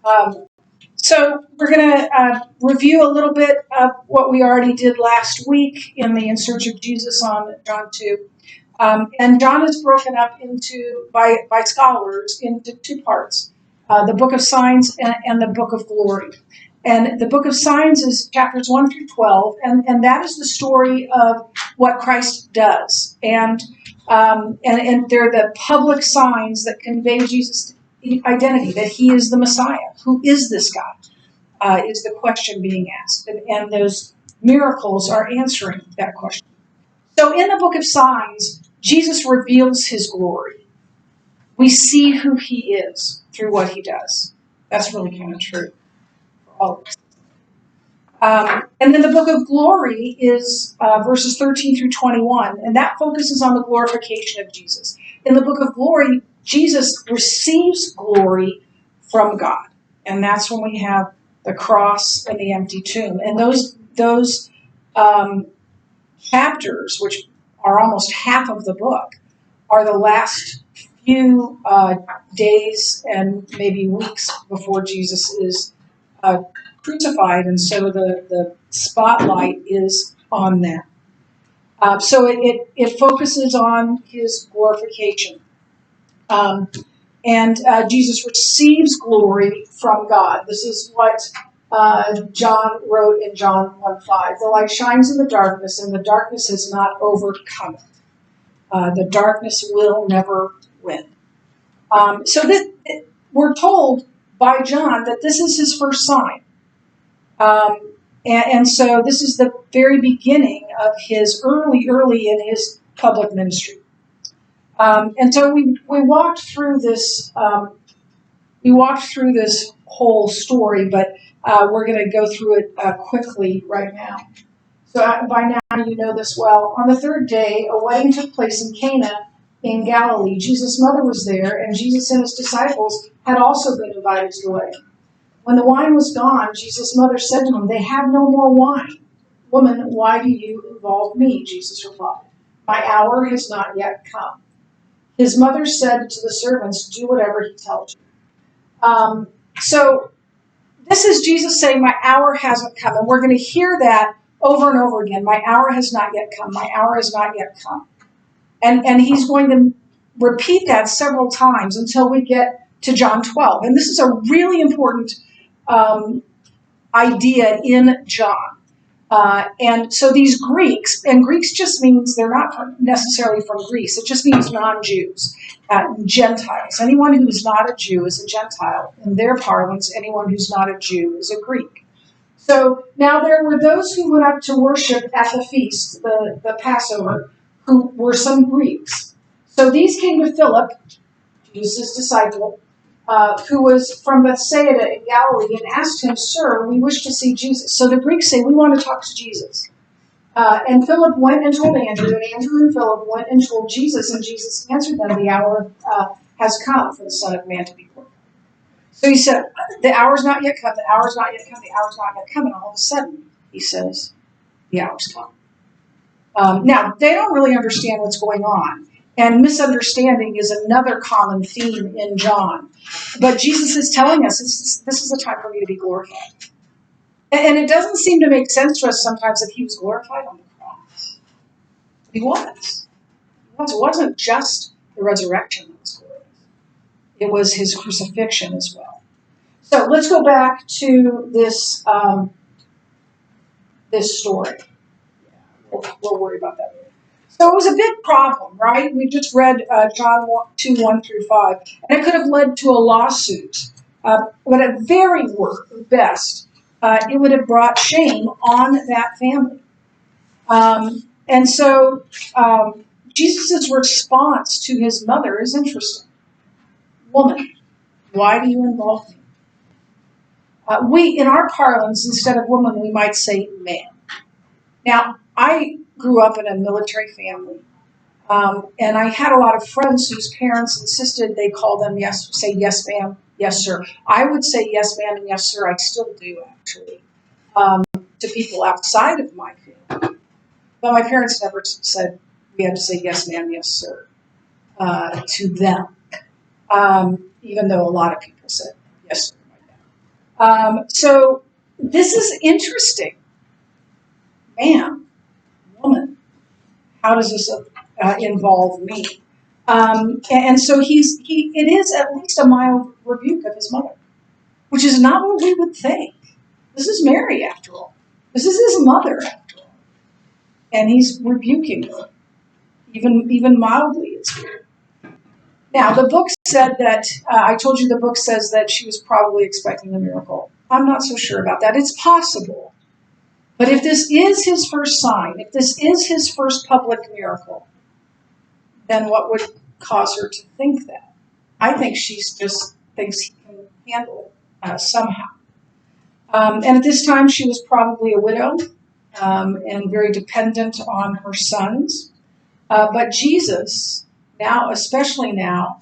Um, so we're going to review a little bit of what we already did last week in the In Search of Jesus on John 2. And John is broken up into by scholars into two parts, the book of signs and the book of glory. And the book of signs is chapters 1 through 12, and that is the story of what Christ does. And they're the public signs that convey Jesus' identity, that he is the Messiah. Who is this guy? Is the question being asked. And those miracles are answering that question. So in the book of signs, Jesus reveals his glory. We see who he is through what he does. That's really kind of true for all of us. And then the book of glory is verses 13 through 21, and that focuses on the glorification of Jesus. In the book of glory, Jesus receives glory from God, and that's when we have the cross and the empty tomb. And those chapters, which are almost half of the book, are the last few days and maybe weeks before Jesus is crucified, and so the spotlight is on that. So it focuses on his glorification. And Jesus receives glory from God. This is what John wrote in John 1:5. The light shines in the darkness, and the darkness has not overcome it. The darkness will never win. So we're told by John that this is his first sign. And so this is the very beginning of his early in his public ministry. And so we walked through this. We walked through this whole story, but we're going to go through it quickly right now. So by now you know this well. On the third day, a wedding took place in Cana in Galilee. Jesus' mother was there, and Jesus and his disciples had also been invited to the wedding. When the wine was gone, Jesus' mother said to him, "They have no more wine." "Woman, why do you involve me?" Jesus replied. "My hour has not yet come." His mother said to the servants, "Do whatever he tells you." So this is Jesus saying, "My hour hasn't come." And we're going to hear that over and over again. My hour has not yet come. My hour has not yet come. And he's going to repeat that several times until we get to John 12. And this is a really important idea in John. And so these Greeks, and Greeks just means they're not necessarily from Greece. It just means non-Jews, Gentiles. Anyone who is not a Jew is a Gentile. In their parlance, anyone who's not a Jew is a Greek. So now there were those who went up to worship at the feast, the Passover, who were some Greeks. So these came to Philip, Jesus' disciple, who was from Bethsaida in Galilee, and asked him, "Sir, we wish to see Jesus." So the Greeks say, "We want to talk to Jesus." And Philip went and told Andrew, and Andrew and Philip went and told Jesus, and Jesus answered them, "The hour has come for the Son of Man to be glorified." So he said, "The hour's not yet come, the hour's not yet come, the hour's not yet come." And all of a sudden, he says, "The hour's come." Now, they don't really understand what's going on. And misunderstanding is another common theme in John. But Jesus is telling us this is the time for me to be glorified. And it doesn't seem to make sense to us sometimes that he was glorified on the cross. He was. It wasn't just the resurrection that was glorious. It was his crucifixion as well. So let's go back to this this story. We'll worry about that later. So it was a big problem, right? We just read John 2, 1 through 5. And it could have led to a lawsuit. But at very best, it would have brought shame on that family. And so Jesus' response to his mother is interesting. "Woman, why do you involve me?" We, in our parlance, instead of woman, we might say man. Now, I grew up in a military family, and I had a lot of friends whose parents insisted they call them say yes ma'am, yes sir. I would say yes ma'am and yes sir. I still do, actually, to people outside of my family. But my parents never said we had to say yes ma'am, yes sir to them, even though a lot of people said yes sir. So this is interesting. Man, woman, how does this involve me? And so it is at least a mild rebuke of his mother, which is not what we would think. This is Mary, after all. This is his mother, after all. And he's rebuking her, even mildly. It's weird. Now, the book said that, I told you the book says that she was probably expecting a miracle. I'm not so sure about that. It's possible. But if this is his first sign, if this is his first public miracle, then what would cause her to think that? I think she just thinks he can handle it somehow. And at this time, she was probably a widow and very dependent on her sons. But Jesus, now, especially now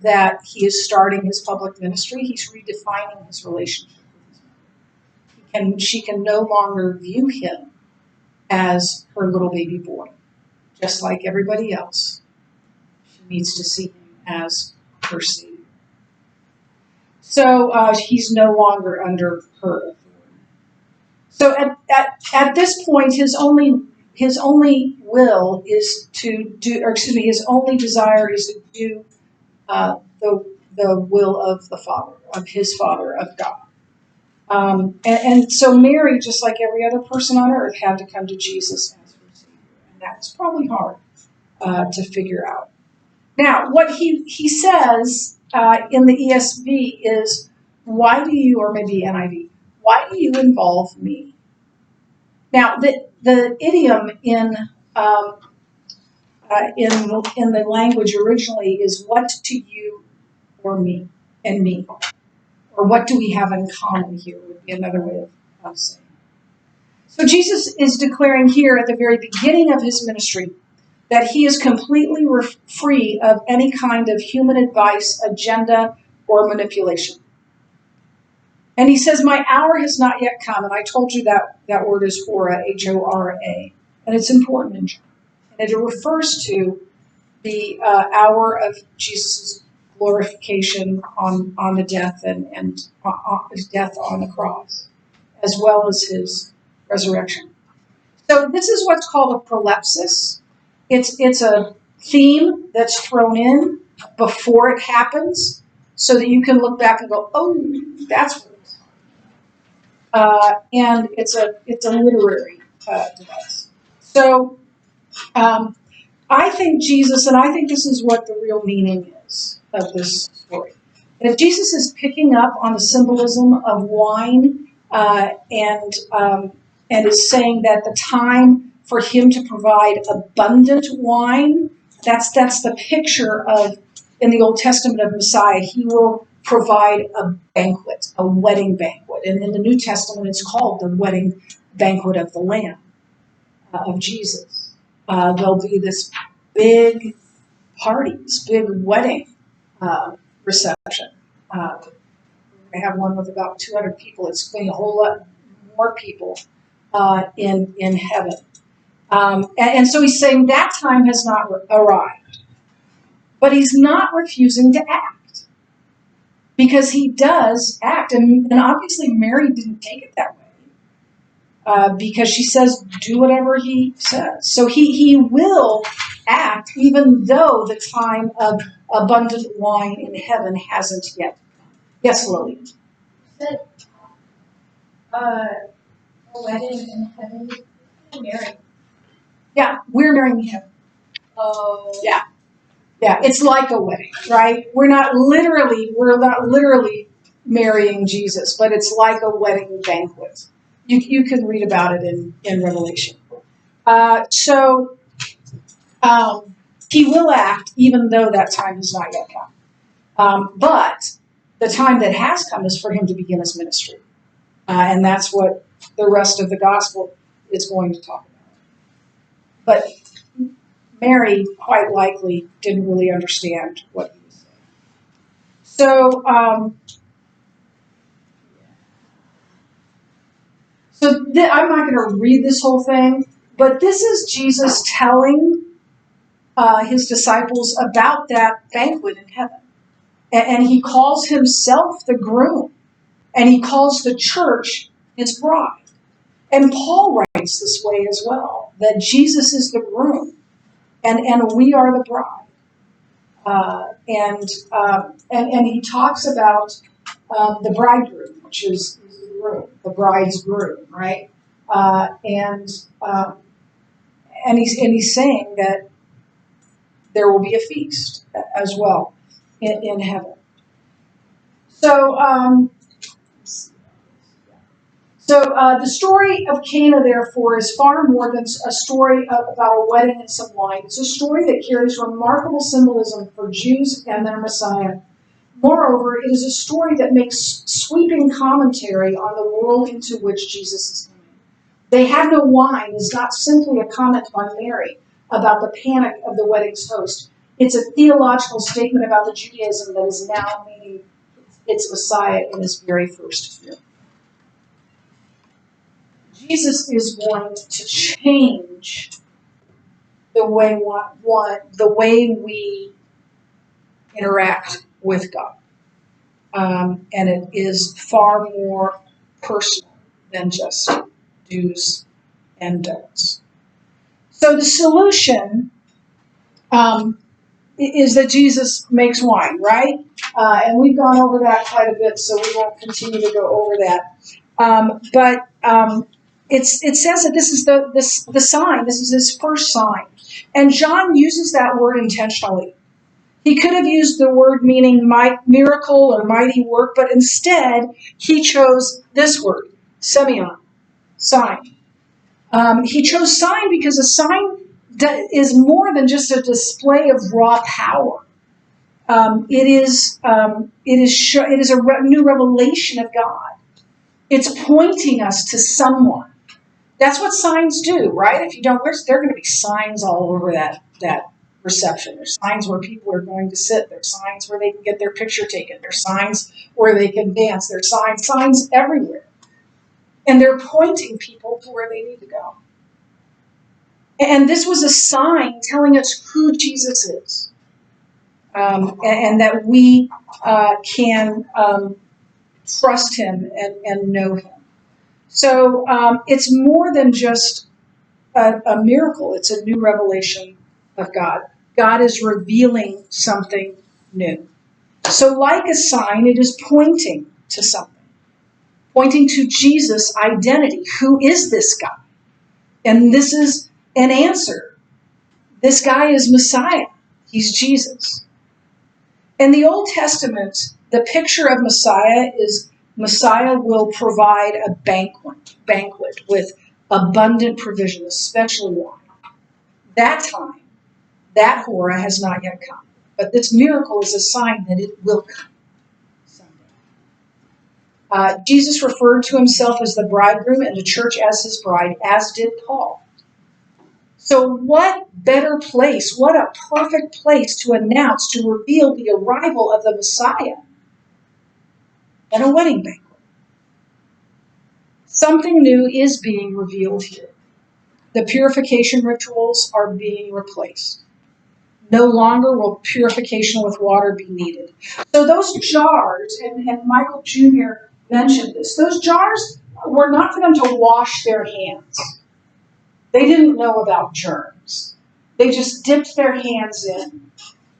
that he is starting his public ministry, he's redefining his relationship with his mother. She can no longer view him as her little baby boy, just like everybody else. She needs to see him as her Savior. So he's no longer under her authority. So at this point, his only will is to do, or excuse me, his only desire is to do the will of the Father, of his Father, of God. And so Mary, just like every other person on earth, had to come to Jesus as her Savior, and that was probably hard to figure out. Now, what he says in the ESV is, "Why do you," or maybe NIV, "Why do you involve me?" Now, the idiom in the language originally is "what to you or me and me," or "what do we have in common here?" would be another way of saying it. So Jesus is declaring here at the very beginning of his ministry that he is completely free of any kind of human advice, agenda, or manipulation. And he says, "My hour has not yet come." And I told you that word is hora, H-O-R-A. And it's important in German. And it refers to the hour of Jesus' glorification on the death and his death on the cross, as well as his resurrection. So this is what's called a prolepsis. It's a theme that's thrown in before it happens, so that you can look back and go, "Oh, that's what it was." And it's a literary device. So I think Jesus, and I think this is what the real meaning is of this story. And if Jesus is picking up on the symbolism of wine and is saying that the time for him to provide abundant wine, that's the picture of, in the Old Testament, of Messiah. He will provide a banquet, a wedding banquet. And in the New Testament, it's called the wedding banquet of the Lamb, of Jesus. There'll be this big party, this big wedding reception. We're going to have one with about 200 people. It's going to be a whole lot more people in heaven. And so he's saying that time has not arrived. But he's not refusing to act, because he does act. And obviously Mary didn't take it that way, because she says, "Do whatever he says." So he will act, even though the time of abundant wine in heaven hasn't yet come. Yes, Lily? You said a wedding in heaven. Mary. Yeah, we're marrying him. Oh. Yeah. Yeah, it's like a wedding, right? We're not literally marrying Jesus, but it's like a wedding banquet. You can read about it in Revelation. So he will act even though that time has not yet come. But the time that has come is for him to begin his ministry. And that's what the rest of the gospel is going to talk about. But Mary, quite likely, didn't really understand what he was saying. So, I'm not going to read this whole thing, but this is Jesus telling his disciples about that banquet in heaven. And he calls himself the groom. And he calls the church his bride. And Paul writes this way as well, that Jesus is the groom, and we are the bride. And he talks about the bridegroom, which is the groom, the bride's groom, right? And he's saying that there will be a feast as well in heaven. So the story of Cana, therefore, is far more than a story about a wedding and some wine. It's a story that carries remarkable symbolism for Jews and their Messiah. Moreover, it is a story that makes sweeping commentary on the world into which Jesus is coming. They have no wine is not simply a comment by Mary about the panic of the wedding's host. It's a theological statement about the Judaism that is now meeting its Messiah in his very first year. Jesus is going to change the way we interact with God. And it is far more personal than just do's and don'ts. So the solution is that Jesus makes wine, right? And we've gone over that quite a bit, so we won't continue to go over that. But it says that this is the sign. This is his first sign. And John uses that word intentionally. He could have used the word meaning miracle or mighty work, but instead he chose this word, semeion, sign. He chose sign because a sign is more than just a display of raw power. It is a new revelation of God. It's pointing us to someone. That's what signs do, right? If you don't, there are going to be signs all over that reception. There's signs where people are going to sit. There's signs where they can get their picture taken. There's signs where they can dance. There's signs everywhere. And they're pointing people to where they need to go. And this was a sign telling us who Jesus is. And that we can trust him and know him. So it's more than just a miracle. It's a new revelation of God. God is revealing something new. So like a sign, it is pointing to something. Pointing to Jesus' identity. Who is this guy? And this is an answer. This guy is Messiah. He's Jesus. In the Old Testament, the picture of Messiah is Messiah will provide a banquet with abundant provision, especially wine. That time, that hora has not yet come. But this miracle is a sign that it will come someday. Jesus referred to himself as the bridegroom and the church as his bride, as did Paul. So what better place, what a perfect place to announce, to reveal the arrival of the Messiah than a wedding banquet. Something new is being revealed here. The purification rituals are being replaced. No longer will purification with water be needed. So those jars, and Michael Jr. mentioned this, those jars were not for them to wash their hands. They didn't know about germs. They just dipped their hands in.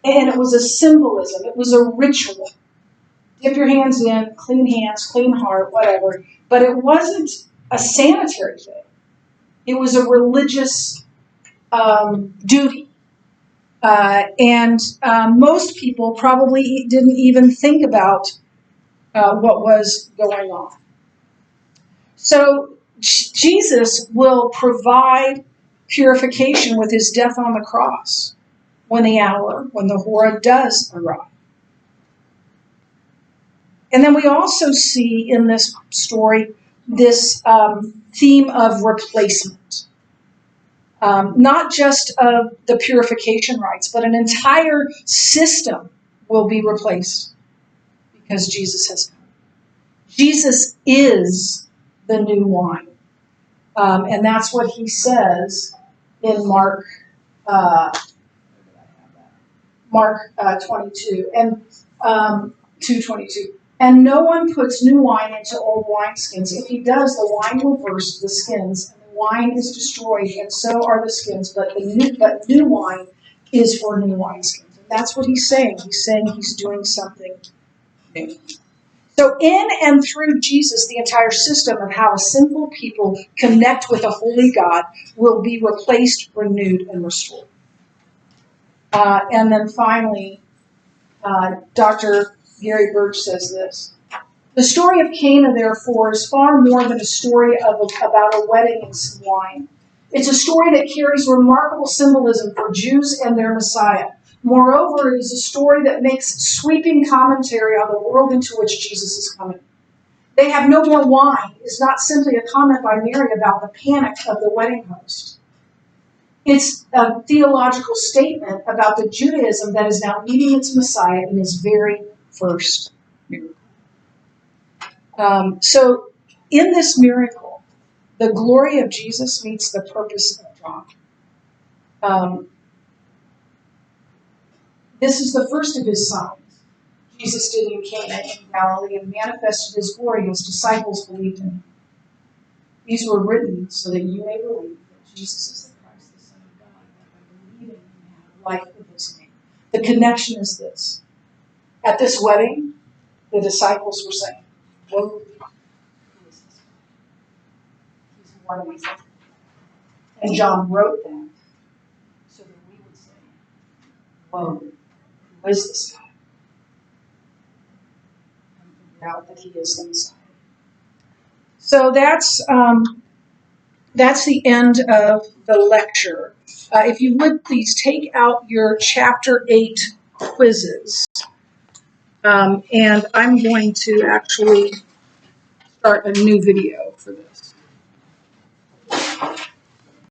And it was a symbolism. It was a ritual. Dip your hands in, clean heart, whatever. But it wasn't a sanitary thing. It was a religious duty. And most people probably didn't even think about what was going on. So Jesus will provide purification with his death on the cross when the hora does arrive. And then we also see in this story this theme of replacement. Not just of the purification rites, but an entire system will be replaced because Jesus has come. Jesus is the new wine. And that's what he says in Mark 22. And 2:22. And no one puts new wine into old wineskins. If he does, the wine will burst the skins, and the wine is destroyed, and so are the skins. But new wine is for new wineskins. And that's what he's saying. He's saying he's doing something new. So in and through Jesus, the entire system of how a sinful people connect with a holy God will be replaced, renewed, and restored. And then finally, Dr. Gary Birch says this. The story of Cana, therefore, is far more than a story about a wedding and some wine. It's a story that carries remarkable symbolism for Jews and their Messiah. Moreover, it is a story that makes sweeping commentary on the world into which Jesus is coming. They have no more wine is not simply a comment by Mary about the panic of the wedding host. It's a theological statement about the Judaism that is now meeting its Messiah in his very first miracle. So in this miracle, the glory of Jesus meets the purpose of John. This is the first of his signs Jesus did in Cana in Galilee and manifested his glory, and his disciples believed in him. These were written so that you may believe that Jesus is the Christ, the Son of God, that by believing you have life in his name. The connection is this. At this wedding, the disciples were saying, whoa, who is this? He's wonderful. And John wrote that so that we would say, whoa, who is this guy? And figure out that he is the Messiah. So that's the end of the lecture. If you would please take out your Chapter 8 quizzes. And I'm going to actually start a new video for this.